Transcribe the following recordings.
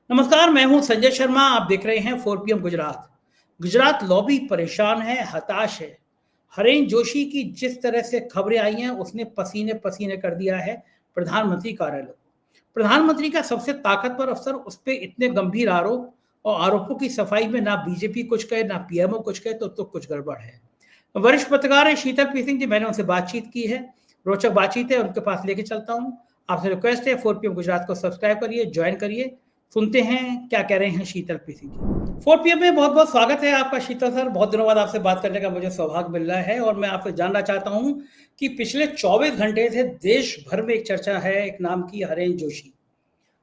नमस्कार, मैं हूं संजय शर्मा। आप देख रहे हैं 4 PM गुजरात। गुजरात लॉबी परेशान है, हताश है। हरेन जोशी की जिस तरह से खबरें आई हैं, उसने पसीने पसीने कर दिया है प्रधानमंत्री कार्यालय को। प्रधानमंत्री का सबसे ताकतवर अफसर, उस पे इतने गंभीर आरोप और आरोपों की सफाई में ना बीजेपी कुछ कहे ना पीएमओ कुछ कहे, तो कुछ गड़बड़ है। वरिष्ठ पत्रकार हैं शीतल पी सिंह जी, मैंने उनसे बातचीत की है। रोचक बातचीत है, उनके पास लेके चलता हूँ। आपसे रिक्वेस्ट है, 4 PM गुजरात को सब्सक्राइब करिए, ज्वाइन करिए। सुनते हैं क्या कह रहे हैं शीतल पी सिंह जी। 4 PM में बहुत बहुत स्वागत है आपका शीतल सर। बहुत दिनों बाद आपसे बात करने का मुझे सौभाग्य मिल रहा है और मैं आपसे जानना चाहता हूं कि पिछले 24 घंटे से देश भर में एक चर्चा है, एक नाम की, हरेन जोशी।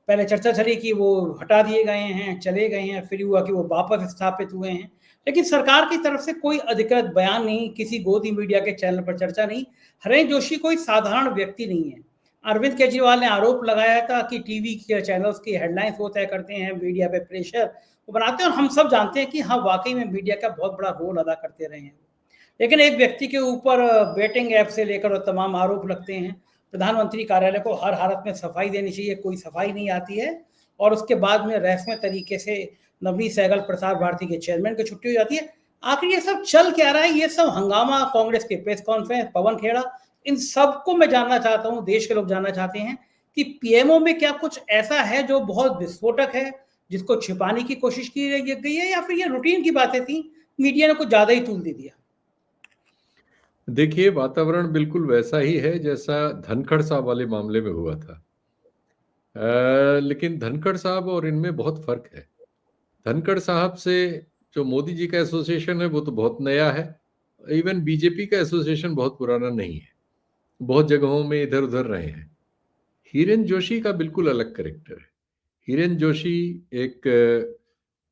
पहले चर्चा चली कि वो हटा दिए गए हैं, चले गए हैं, फिर हुआ कि वो वापस स्थापित हुए हैं, लेकिन सरकार की तरफ से कोई अधिकृत बयान नहीं, किसी गोदी मीडिया के चैनल पर चर्चा नहीं। हरेन जोशी कोई साधारण व्यक्ति नहीं है। अरविंद केजरीवाल ने आरोप लगाया था कि टीवी के चैनल्स की हेडलाइंस वो तय करते हैं, मीडिया पे प्रेशर वो बनाते हैं, और हम सब जानते हैं कि हाँ, वाकई में मीडिया का बहुत बड़ा रोल अदा करते रहे हैं। लेकिन एक व्यक्ति के ऊपर बेटिंग ऐप से लेकर और तमाम आरोप लगते हैं। प्रधानमंत्री कार्यालय को हर हालत में सफाई देनी चाहिए, कोई सफाई नहीं आती है, और उसके बाद में रहस्यमय तरीके से नवनीत सहगल प्रसार भारती के चेयरमैन की छुट्टी हो जाती है। आखिर ये सब चल क्या रहा है? ये सब हंगामा, कांग्रेस के प्रेस कॉन्फ्रेंस, पवन खेड़ा, इन सबको मैं जानना चाहता हूँ, देश के लोग जानना चाहते हैं कि पीएमओ में क्या कुछ ऐसा है जो बहुत विस्फोटक है, जिसको छिपाने की कोशिश की गई है, या फिर ये रूटीन की बातें थी, मीडिया ने कुछ ज्यादा ही तूल दे दिया? देखिए, वातावरण बिल्कुल वैसा ही है जैसा धनखड़ साहब वाले मामले में हुआ था। लेकिन धनखड़ साहब और इनमें बहुत फर्क है। धनखड़ साहब से जो मोदी जी का एसोसिएशन है वो तो बहुत नया है। इवन बीजेपी का एसोसिएशन बहुत पुराना नहीं है। बहुत जगहों में इधर उधर रहे हैं। हिरेन जोशी का बिल्कुल अलग कैरेक्टर है। हिरेन जोशी एक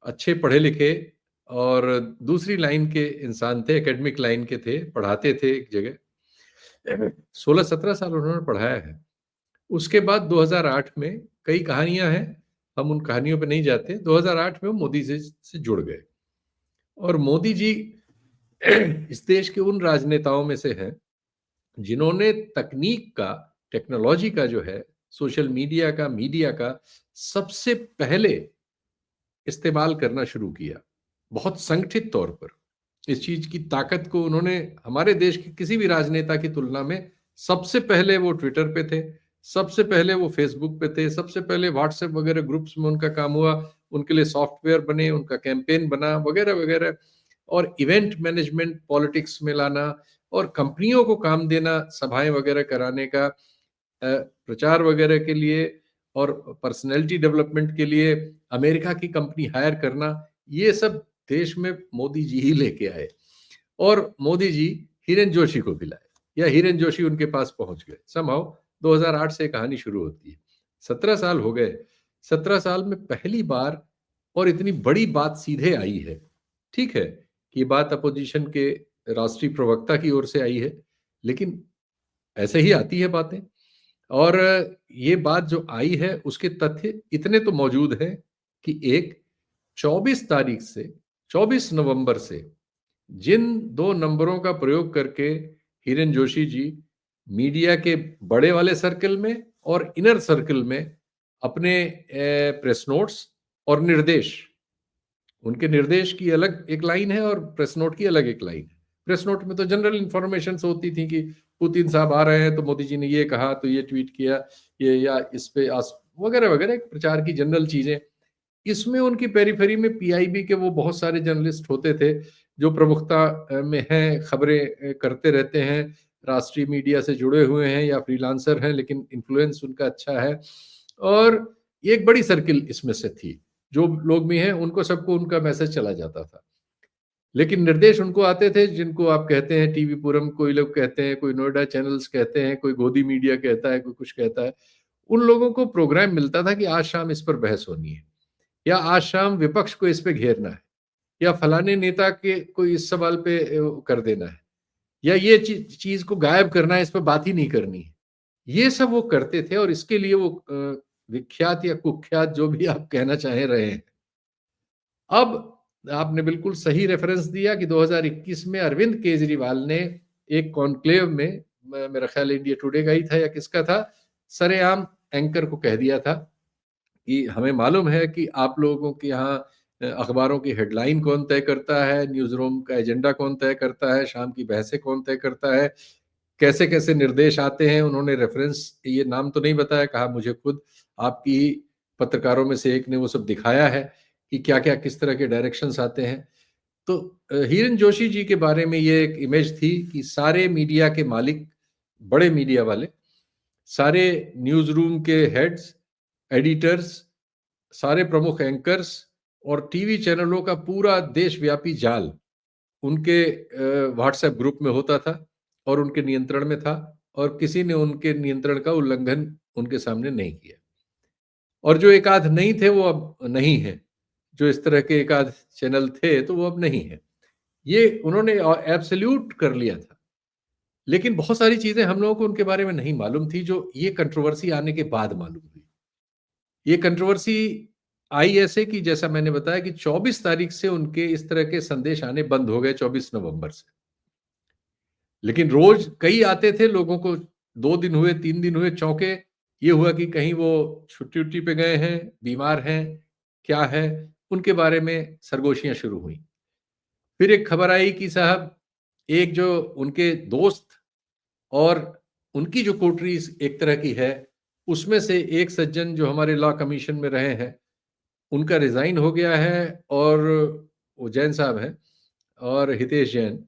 अच्छे पढ़े लिखे और दूसरी लाइन के इंसान थे, एकेडमिक लाइन के थे, पढ़ाते थे एक जगह। 16-17 साल उन्होंने पढ़ाया है। उसके बाद 2008 में कई कहानियां हैं, हम उन कहानियों पे नहीं जाते। 2008 में वो मोदी से जुड़ गए, और मोदी जी इस देश के उन राजनेताओं में से हैं जिन्होंने तकनीक का, टेक्नोलॉजी का जो है, सोशल मीडिया का, मीडिया का सबसे पहले इस्तेमाल करना शुरू किया, बहुत संगठित तौर पर। इस चीज की ताकत को उन्होंने हमारे देश के किसी भी राजनेता की तुलना में, सबसे पहले वो ट्विटर पे थे, सबसे पहले वो फेसबुक पे थे, सबसे पहले व्हाट्सएप वगैरह ग्रुप्स में उनका काम हुआ, उनके लिए सॉफ्टवेयर बने, उनका कैंपेन बना, वगैरह वगैरह। और इवेंट मैनेजमेंट पॉलिटिक्स में लाना और कंपनियों को काम देना, सभाएं वगैरह कराने का, प्रचार वगैरह के लिए और पर्सनैलिटी डेवलपमेंट के लिए अमेरिका की कंपनी हायर करना, ये सब देश में मोदी जी ही लेके आए। और मोदी जी हिरेन जोशी को भी लाए, या हिरेन जोशी उनके पास पहुंच गए। समहाउ 2008 से कहानी शुरू होती है। 17 साल हो गए। 17 साल में पहली बार और इतनी बड़ी बात सीधे आई है। ठीक है कि बात अपोजिशन के राष्ट्रीय प्रवक्ता की ओर से आई है, लेकिन ऐसे ही आती है बातें। और ये बात जो आई है उसके तथ्य इतने तो मौजूद हैं कि एक 24 तारीख से, 24 नवंबर से जिन दो नंबरों का प्रयोग करके हिरेन जोशी जी मीडिया के बड़े वाले सर्कल में और इनर सर्कल में अपने प्रेस नोट्स और निर्देश, उनके निर्देश की अलग एक लाइन है और प्रेस नोट की अलग एक लाइन है। प्रेस नोट में तो जनरल इंफॉर्मेशन होती थी कि पुतिन साहब आ रहे हैं तो मोदी जी ने ये कहा तो ये ट्वीट किया, ये या इस पे वगैरह वगैरह, प्रचार की जनरल चीजें। इसमें उनकी पेरीफेरी में पीआईबी के वो बहुत सारे जर्नलिस्ट होते थे जो प्रमुखता में हैं, खबरें करते रहते हैं, राष्ट्रीय मीडिया से जुड़े हुए हैं या फ्रीलांसर हैं, लेकिन इन्फ्लुएंस उनका अच्छा है। और ये एक बड़ी सर्किल इसमें से थी। जो लोग भी हैं उनको सबको उनका मैसेज चला जाता था, लेकिन निर्देश उनको आते थे जिनको आप कहते हैं टीवी पुरम, कोई लोग कहते हैं, कोई नोएडा चैनल्स कहते हैं, कोई गोदी मीडिया कहता है, कोई कुछ कहता है। उन लोगों को प्रोग्राम मिलता था कि आज शाम इस पर बहस होनी है, या आज शाम विपक्ष को इस पे घेरना है, या फलाने नेता के कोई इस सवाल पे कर देना है, या ये चीज को गायब करना है, इस पर बात ही नहीं करनी है। ये सब वो करते थे, और इसके लिए वो विख्यात या कुख्यात जो भी आप कहना चाहे रहे हैं। अब आपने बिल्कुल सही रेफरेंस दिया कि 2021 में अरविंद केजरीवाल ने एक कॉन्क्लेव में, मेरा ख्याल इंडिया टुडे का ही था या किसका था, सरेआम एंकर को कह दिया था कि हमें मालूम है कि आप लोगों के यहाँ अखबारों की हेडलाइन कौन तय करता है, न्यूज़ रूम का एजेंडा कौन तय करता है, शाम की बहसें कौन तय करता है, कैसे-कैसे निर्देश आते हैं। उन्होंने रेफ़रेंस ये नाम तो नहीं बताया, कहा मुझे खुद आपकी पत्रकारों में से एक ने वो सब दिखाया है कि क्या-क्या किस तरह के डायरेक्शंस आते हैं। तो हिरेन जोशी जी के बारे में ये एक इमेज थी कि सारे मीडिया के मालिक, बड़े मीडिया वाले, सारे न्यूज़ रूम के हेड्स, एडिटर्स, सारे प्रमुख एंकर्स और टीवी चैनलों का पूरा देशव्यापी जाल उनके व्हाट्सएप ग्रुप में होता था और उनके नियंत्रण में था और किसी ने उनके नियंत्रण का उल्लंघन उनके सामने नहीं किया। और जो एक आध नहीं थे वो अब नहीं है। जो इस तरह के एक आध चैनल थे तो वो अब नहीं है। ये उन्होंने एब्सोल्यूट कर लिया था। लेकिन बहुत सारी चीज़ें हम लोगों को उनके बारे में नहीं मालूम थी जो ये कंट्रोवर्सी आने के बाद मालूम हुई। ये कंट्रोवर्सी आई ऐसे कि जैसा मैंने बताया कि 24 तारीख से उनके इस तरह के संदेश आने बंद हो गए 24 नवंबर से। लेकिन रोज कई आते थे, लोगों को 2 दिन हुए, 3 दिन हुए, चौंके, ये हुआ कि कहीं वो छुट्टी-वुट्टी पे गए हैं, बीमार हैं, क्या है? उनके बारे में सरगोशियाँ शुरू हुईं। फिर एक खबर आई कि साहब एक जो उनके दोस्त और उनकी जो कोटरी एक तरह की है, उसमें से एक सज्जन जो हमारे लॉ कमीशन में रहे हैं, उनका रिज़ाइन हो गया है और वो जैन साहब हैं और हितेश जैन,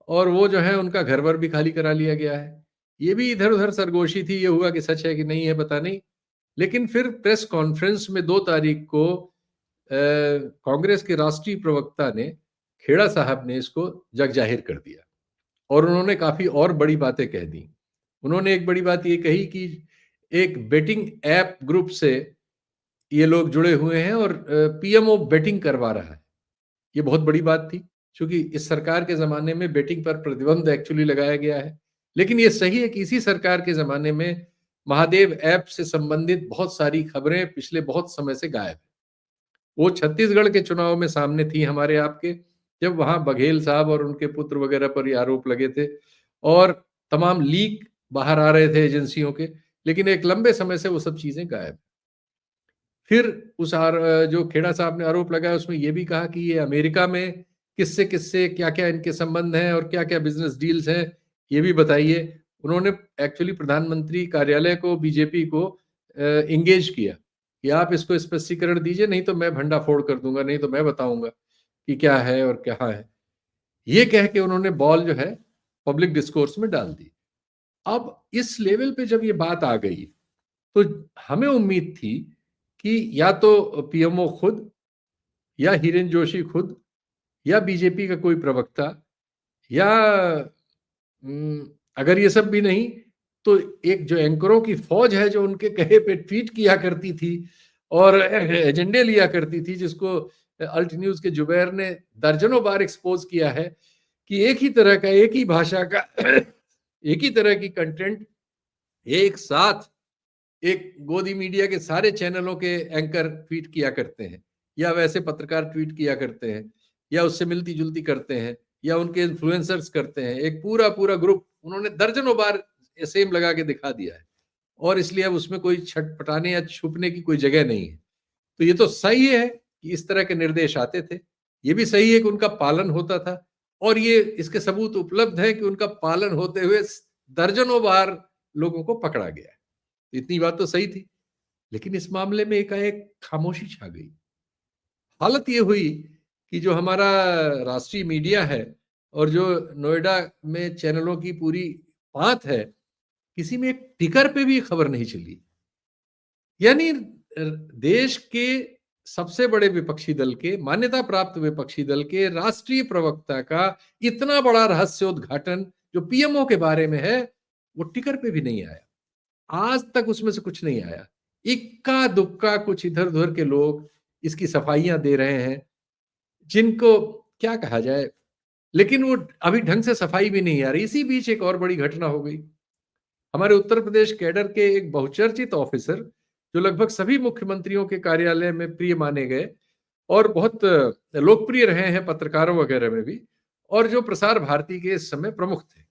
और वो जो है उनका घर-वर भी खाली करा लिया गया है। ये भी इधर-उधर सरगोशी थी, ये हुआ कि सच है कि नहीं है पता नहीं। लेकिन फिर प्रेस कॉन्फ्रेंस में 2 तारीख को कांग्रेस के राष्ट्रीय प्रवक्ता ने, खेड़ा साहब ने इसको जग ज़ाहिर कर दिया और उन्होंने काफ़ी और बड़ी बातें कह दी। उन्होंने एक बड़ी बात ये कही कि एक बेटिंग ऐप ग्रुप से ये लोग जुड़े हुए हैं और पीएमओ बेटिंग करवा रहा है। ये बहुत बड़ी बात थी, क्योंकि इस सरकार के ज़माने में बेटिंग पर प्रतिबंध एक्चुअली लगाया गया है। लेकिन ये सही है कि इसी सरकार के ज़माने में महादेव ऐप से संबंधित बहुत सारी खबरें पिछले बहुत समय से गायब हैं। वो छत्तीसगढ़ के चुनाव में सामने थी हमारे आपके, जब वहाँ बघेल साहब और उनके पुत्र वगैरह पर ये आरोप लगे थे और तमाम लीक बाहर आ रहे थे एजेंसियों के, लेकिन एक लंबे समय से वो सब चीज़ें गायब। फिर जो खेड़ा साहब ने आरोप लगाया उसमें ये भी कहा कि ये अमेरिका में किससे-किससे, क्या-क्या इनके संबंध हैं और क्या-क्या बिज़नेस डील्स हैं, ये भी बताइए। उन्होंने एक्चुअली प्रधानमंत्री कार्यालय को, बीजेपी को एंगेज किया कि आप इसको स्पष्टीकरण दीजिए, नहीं तो मैं भंडाफोड़ कर दूँगा, नहीं तो मैं बताऊँगा कि क्या है और कहाँ है। ये कह के उन्होंने बॉल जो है पब्लिक डिस्कोर्स में डाल दी। अब इस लेवल पे जब ये बात आ गई, तो हमें उम्मीद थी कि या तो पीएमओ खुद या हिरेन जोशी खुद या बीजेपी का कोई प्रवक्ता या अगर ये सब भी नहीं तो एक जो एंकरों की फौज है जो उनके कहे पे ट्वीट किया करती थी और एजेंडे लिया करती थी, जिसको अल्ट न्यूज के जुबैर ने दर्जनों बार एक्सपोज किया है कि एक ही तरह का, एक ही भाषा का एक ही तरह की कंटेंट एक साथ एक गोदी मीडिया के सारे चैनलों के एंकर ट्वीट किया करते हैं या वैसे पत्रकार ट्वीट किया करते हैं या उससे मिलती जुलती करते हैं या उनके इन्फ्लुएंसर्स करते हैं। एक पूरा पूरा ग्रुप उन्होंने दर्जनों बार सेम लगा के दिखा दिया है और इसलिए अब उसमें कोई छटपटाने या छुपने की कोई जगह नहीं है। तो ये तो सही है कि इस तरह के निर्देश आते थे, ये भी सही है कि उनका पालन होता था और ये इसके सबूत उपलब्ध है कि उनका पालन होते हुए दर्जनों बार लोगों को पकड़ा गया है। इतनी बात तो सही थी, लेकिन इस मामले में एकाएक खामोशी छा गई। हालत ये हुई कि जो हमारा राष्ट्रीय मीडिया है और जो नोएडा में चैनलों की पूरी पात है, किसी में एक टिकर पे भी खबर नहीं चली। यानी देश के सबसे बड़े विपक्षी दल के, मान्यता प्राप्त विपक्षी दल के राष्ट्रीय प्रवक्ता का इतना बड़ा रहस्योद्घाटन जो पीएमओ के बारे में है, वो टिकर पे भी नहीं आया। आज तक उसमें से कुछ नहीं आया। इक्का दुक्का कुछ इधर उधर के लोग इसकी सफाइयां दे रहे हैं, जिनको क्या कहा जाए, लेकिन वो अभी ढंग से सफाई भी नहीं आ रही। इसी बीच एक और बड़ी घटना हो गई। हमारे उत्तर प्रदेश कैडर के एक बहुचर्चित ऑफिसर जो लगभग सभी मुख्यमंत्रियों के कार्यालय में प्रिय माने गए और बहुत लोकप्रिय रहे हैं पत्रकारों वगैरह में भी, और जो प्रसार भारती के इस समय प्रमुख थे,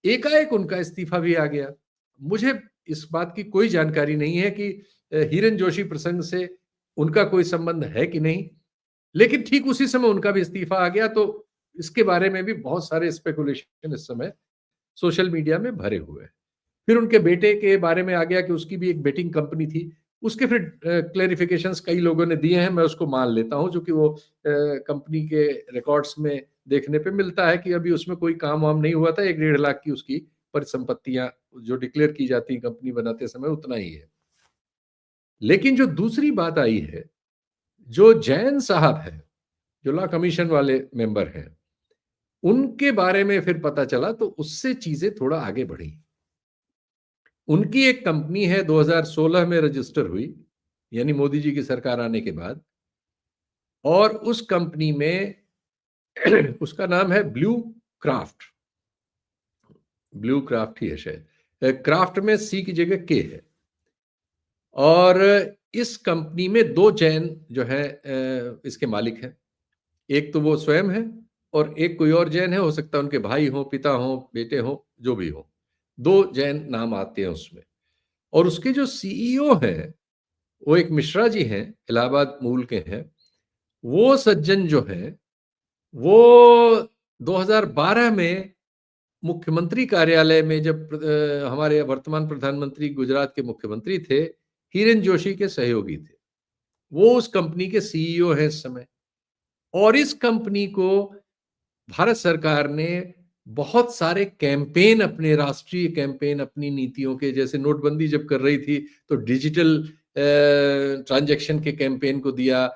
एकाएक उनका इस्तीफा भी आ गया। मुझे इस बात की कोई जानकारी नहीं है कि हिरन जोशी प्रसंग से उनका कोई संबंध है कि नहीं, लेकिन ठीक उसी समय उनका भी इस्तीफा आ गया, तो इसके बारे में भी बहुत सारे स्पेकुलेशन इस समय सोशल मीडिया में भरे हुए हैं। फिर उनके बेटे के बारे में आ गया कि उसकी भी एक बेटिंग कंपनी थी, उसके फिर क्लैरिफिकेशंस कई लोगों ने दिए हैं, मैं उसको मान लेता हूं, जो कि वो कंपनी के रिकॉर्ड्स में देखने पे मिलता है कि अभी उसमें कोई काम वाम नहीं हुआ था, 1-1.5 लाख की उसकी परिसंपत्तियां जो डिक्लेयर की जाती है कंपनी बनाते समय उतना ही है। लेकिन जो दूसरी बात आई है, जो जैन साहब है, जो लॉ कमीशन वाले मेंबर हैं, उनके बारे में फिर पता चला तो उससे चीजें थोड़ा आगे बढ़ी। उनकी एक कंपनी है 2016 में रजिस्टर हुई, यानी मोदी जी की सरकार आने के बाद, और उस कंपनी में उसका नाम है ब्लू क्राफ्ट। ब्लू क्राफ्ट ही है शायद, क्राफ्ट में सी की जगह के है। और इस कंपनी में 2 जैन जो है इसके मालिक हैं। एक तो वो स्वयं है और एक कोई और जैन है, हो सकता है उनके भाई हो, पिता हो, बेटे हो, जो भी हो। 2 जैन नाम आते हैं उसमें। और उसके जो सीईओ हैं वो एक मिश्रा जी हैं, इलाहाबाद मूल के हैं। वो सज्जन जो हैं वो 2012 में मुख्यमंत्री कार्यालय में जब हमारे वर्तमान प्रधानमंत्री गुजरात के मुख्यमंत्री थे, हिरेन जोशी के सहयोगी थे। वो उस कंपनी के सीईओ हैं इस समय। और इस कंपनी को भारत सरकार ने बहुत सारे कैंपेन, अपने राष्ट्रीय कैंपेन, अपनी नीतियों के, जैसे नोटबंदी जब कर रही थी तो डिजिटल ट्रांजैक्शन के कैंपेन को दिया।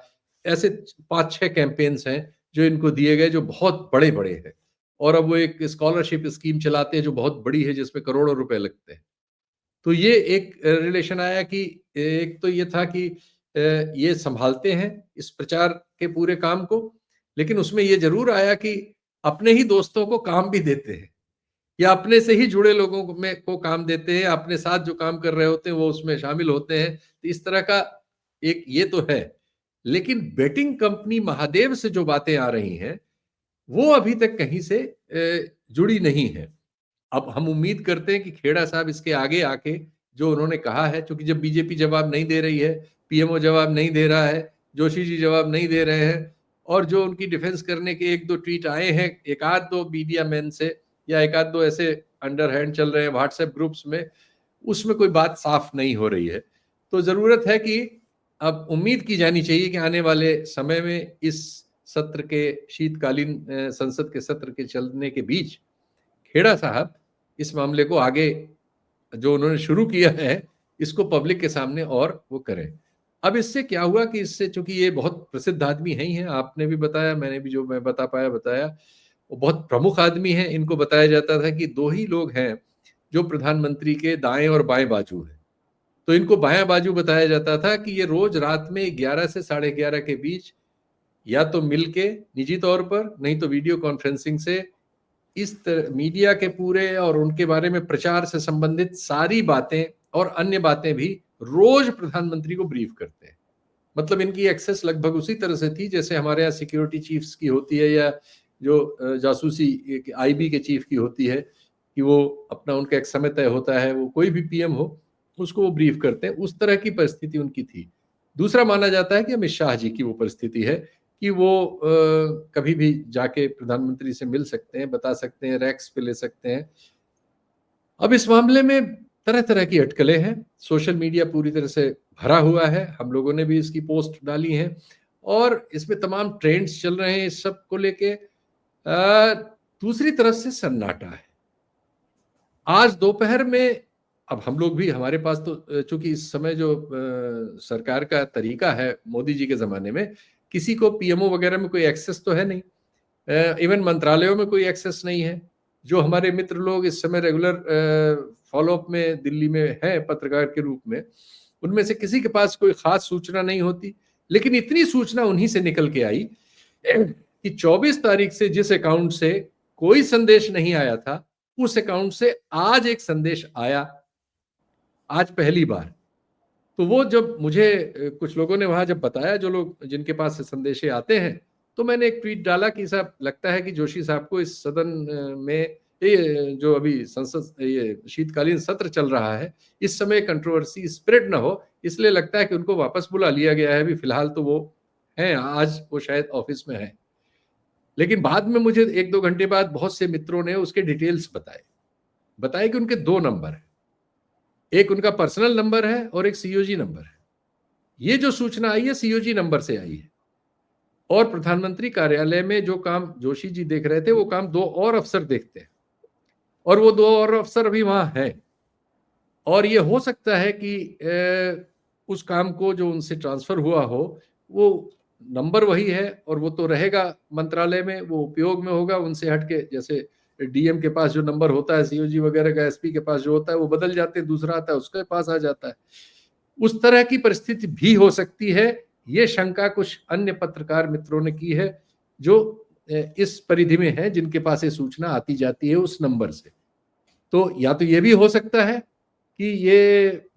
ऐसे 5-6 कैंपेन्स हैं जो इनको दिए गए, जो बहुत बड़े बड़े हैं। और अब वो एक स्कॉलरशिप स्कीम चलाते हैं जो बहुत बड़ी है, जिसमें करोड़ों रुपए लगते हैं। तो ये एक रिलेशन आया कि एक तो ये था कि ये संभालते हैं इस प्रचार के पूरे काम को, लेकिन उसमें ये जरूर आया कि अपने ही दोस्तों को काम भी देते हैं, या अपने से ही जुड़े लोगों को काम देते हैं, अपने साथ जो काम कर रहे होते हैं वो उसमें शामिल होते हैं। तो इस तरह का एक ये तो है। लेकिन बेटिंग कंपनी महादेव से जो बातें आ रही हैं वो अभी तक कहीं से जुड़ी नहीं है। अब हम उम्मीद करते हैं कि खेड़ा साहब इसके आगे आके जो उन्होंने कहा है, क्योंकि जब बीजेपी जवाब नहीं दे रही है, पीएमओ जवाब नहीं दे रहा है, जोशी जी जवाब नहीं दे रहे हैं, और जो उनकी डिफेंस करने के 1-2 ट्वीट आए हैं, एक आध दो मीडिया मैन से, या एक आध दो ऐसे अंडरहैंड चल रहे हैं व्हाट्सएप ग्रुप्स में, उसमें कोई बात साफ नहीं हो रही है। तो जरूरत है कि अब उम्मीद की जानी चाहिए कि आने वाले समय में इस सत्र के, शीतकालीन संसद के सत्र के चलने के बीच खेड़ा साहब इस मामले को आगे जो उन्होंने शुरू किया है इसको पब्लिक के सामने और वो करें। अब इससे क्या हुआ कि इससे, चूंकि ये बहुत प्रसिद्ध आदमी है ही हैं, आपने भी बताया, मैंने भी जो मैं बता पाया बताया, वो बहुत प्रमुख आदमी है। इनको बताया जाता था कि 2 ही लोग हैं जो प्रधानमंत्री के दाएं और बाएं बाजू हैं। तो इनको बायां बाजू बताया जाता था कि ये रोज रात में 11 से 11:30 के बीच या तो मिलके निजी तौर पर, नहीं तो वीडियो कॉन्फ्रेंसिंग से इस मीडिया के पूरे और उनके बारे में प्रचार से संबंधित सारी बातें और अन्य बातें भी रोज प्रधानमंत्री को ब्रीफ करते हैं। मतलब इनकी एक्सेस लगभग उसी तरह से थी जैसे हमारे यहाँ सिक्योरिटी चीफ्स की होती है, या जो जासूसी आईबी के चीफ की होती है, कि वो अपना, उनका एक समय तय होता है, वो कोई भी पीएम हो उसको वो ब्रीफ करते हैं। उस तरह की परिस्थिति उनकी थी। दूसरा माना जाता है कि अमित शाह जी की वो परिस्थिति है कि वो कभी भी जाके प्रधानमंत्री से मिल सकते हैं, बता सकते हैं, रैक्स पे ले सकते हैं। अब इस मामले में तरह तरह की अटकलें हैं। सोशल मीडिया पूरी तरह से भरा हुआ है, हम लोगों ने भी इसकी पोस्ट डाली हैं, और इसमें तमाम ट्रेंड्स चल रहे हैं इस सब को लेके। दूसरी तरफ से सन्नाटा है। आज दोपहर में, अब हम लोग भी, हमारे पास तो चूंकि इस समय जो सरकार का तरीका है मोदी जी के जमाने में, किसी को पीएमओ वगैरह में कोई एक्सेस तो है नहीं, इवन मंत्रालयों में कोई एक्सेस नहीं है। जो हमारे मित्र लोग इस समय रेगुलर फॉलोअप में दिल्ली में हैं पत्रकार के रूप में, उनमें से किसी के पास कोई खास सूचना नहीं होती। लेकिन इतनी सूचना उन्हीं से निकल के आई कि 24 तारीख से जिस अकाउंट से कोई संदेश नहीं आया था, उस अकाउंट से आज एक संदेश आया, आज पहली बार। तो वो जब मुझे कुछ लोगों ने वहां जब बताया, जो लोग जिनके पास से संदेशे आते हैं, तो मैंने एक ट्वीट डाला कि साहब, लगता है कि जोशी साहब को इस सदन में ये जो अभी संसद ये शीतकालीन सत्र चल रहा है, इस समय कंट्रोवर्सी स्प्रेड ना हो, इसलिए लगता है कि उनको वापस बुला लिया गया है। अभी फिलहाल तो वो हैं, आज वो शायद ऑफिस में हैं। लेकिन बाद में मुझे 1-2 घंटे बाद बहुत से मित्रों ने उसके डिटेल्स बताए कि उनके 2 नंबर हैं, एक उनका पर्सनल नंबर है और एक सीओजी नंबर है। ये जो सूचना आई है सीओजी नंबर से आई है, और प्रधानमंत्री कार्यालय में जो काम जोशी जी देख रहे थे वो काम 2 और अफसर देखते हैं, और वो 2 और अफसर अभी वहां हैं। और ये हो सकता है कि उस काम को जो उनसे ट्रांसफर हुआ हो वो नंबर वही है, और वो तो रहेगा मंत्रालय में, वो उपयोग में होगा उनसे हटके। जैसे डीएम के पास जो नंबर होता है सीओजी वगैरह का, एसपी के पास जो होता है वो बदल जाते हैं, दूसरा आता है उसके पास आ जाता है। उस तरह की परिस्थिति भी हो सकती है। ये शंका कुछ अन्य पत्रकार मित्रों ने की है जो इस परिधि में है, जिनके पास ये सूचना आती जाती है उस नंबर से। तो या तो ये भी हो सकता है कि ये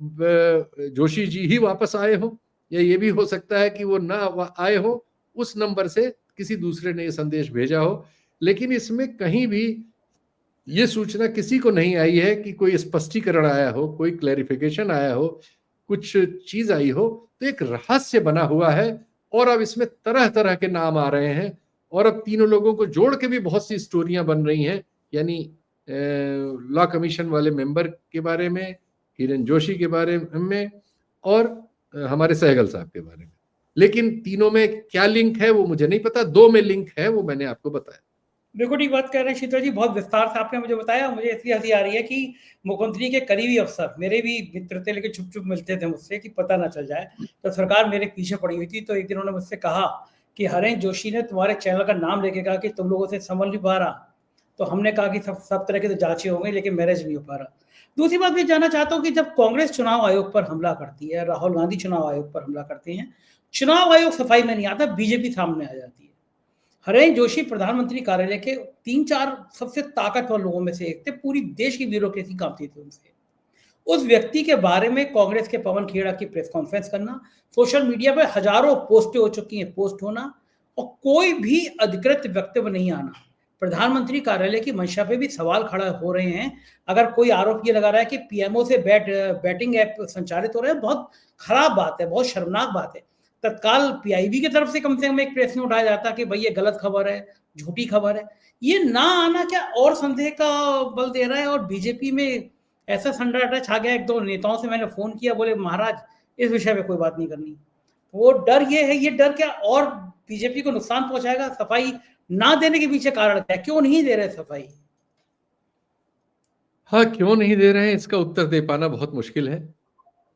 जोशी जी ही वापस आए हो, या ये भी हो सकता है कि वो ना आए हो, उस नंबर से किसी दूसरे ने ये संदेश भेजा हो। लेकिन इसमें कहीं भी ये सूचना किसी को नहीं आई है कि कोई स्पष्टीकरण आया हो, कोई क्लैरिफिकेशन आया हो, कुछ चीज आई हो। तो एक रहस्य बना हुआ है, और अब इसमें तरह तरह के नाम आ रहे हैं, और अब तीनों लोगों को जोड़ के भी बहुत सी स्टोरियां बन रही हैं। यानी लॉ कमीशन वाले मेंबर के बारे में, हिरेन जोशी के बारे में, और हमारे सहगल साहब के बारे में। लेकिन तीनों में क्या लिंक है वो मुझे नहीं पता, 2 में लिंक है वो मैंने आपको बताया। बिल्कुल ठीक बात कह रहे हैं शीतल जी, बहुत विस्तार से आपने मुझे बताया। मुझे इसलिए हंसी आ रही है कि मुख्यमंत्री के करीबी अफसर मेरे भी मित्र थे, लेकिन छुप छुप मिलते थे मुझसे कि पता ना चल जाए। तो सरकार मेरे पीछे पड़ी हुई थी। तो एक दिन उन्होंने मुझसे कहा कि हरेन जोशी ने तुम्हारे चैनल का नाम लेके कहा कि तुम लोगों से समझ नहीं पा रहा। तो हमने कहा कि सब तरह की तो जांचें हो गई, लेकिन मैनेज नहीं हो पा रहा। दूसरी बात भी जानना चाहता हूँ कि जब कांग्रेस चुनाव आयोग पर हमला करती है, राहुल गांधी चुनाव आयोग पर हमला करते हैं, चुनाव आयोग सफाई में नहीं आता, बीजेपी सामने आ जाती है। हरेन जोशी प्रधानमंत्री कार्यालय के 3-4 सबसे ताकतवर लोगों में से एक थे, पूरी देश की ब्यूरोक्रेसी कांपती थी उनसे। उस व्यक्ति के बारे में कांग्रेस के पवन खेड़ा की प्रेस कॉन्फ्रेंस करना, सोशल मीडिया पर हजारों पोस्टें हो चुकी हैं, पोस्ट होना, और कोई भी अधिकृत वक्तव्य नहीं आना। प्रधानमंत्री कार्यालय की मंशा पे भी सवाल खड़ा हो रहे हैं। अगर कोई आरोप ये लगा रहा है कि पीएमओ से बैटिंग ऐप संचालित हो रहे हैं, बहुत खराब बात है, बहुत शर्मनाक बात है। तत्काल पीआईबी की तरफ से कम एक प्रेस में उठाया जाता कि भाई ये गलत खबर है, झूठी खबर है। ये ना आना क्या और संदेह का बल दे रहा है। और बीजेपी में ऐसा सन्नाटा छा गया। 1-2 नेताओं से मैंने फोन किया, बोले महाराज इस विषय पे कोई बात नहीं करनी। वो डर ये है, ये डर क्या और बीजेपी को नुकसान पहुंचाएगा? सफाई ना देने के पीछे कारण क्या है? क्यों नहीं दे रहे सफाई? हाँ, क्यों नहीं दे रहे हैं इसका उत्तर दे पाना बहुत मुश्किल है,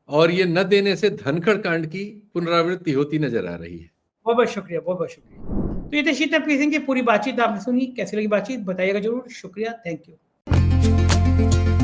और ये न देने से धनखड़ कांड की पुनरावृत्ति होती नजर आ रही है। बहुत बहुत शुक्रिया, बहुत बहुत शुक्रिया। तो ये थी शीतल प्रीत सिंह की पूरी बातचीत आपने सुनी। कैसी लगी बातचीत बताइएगा जरूर। शुक्रिया, थैंक यू।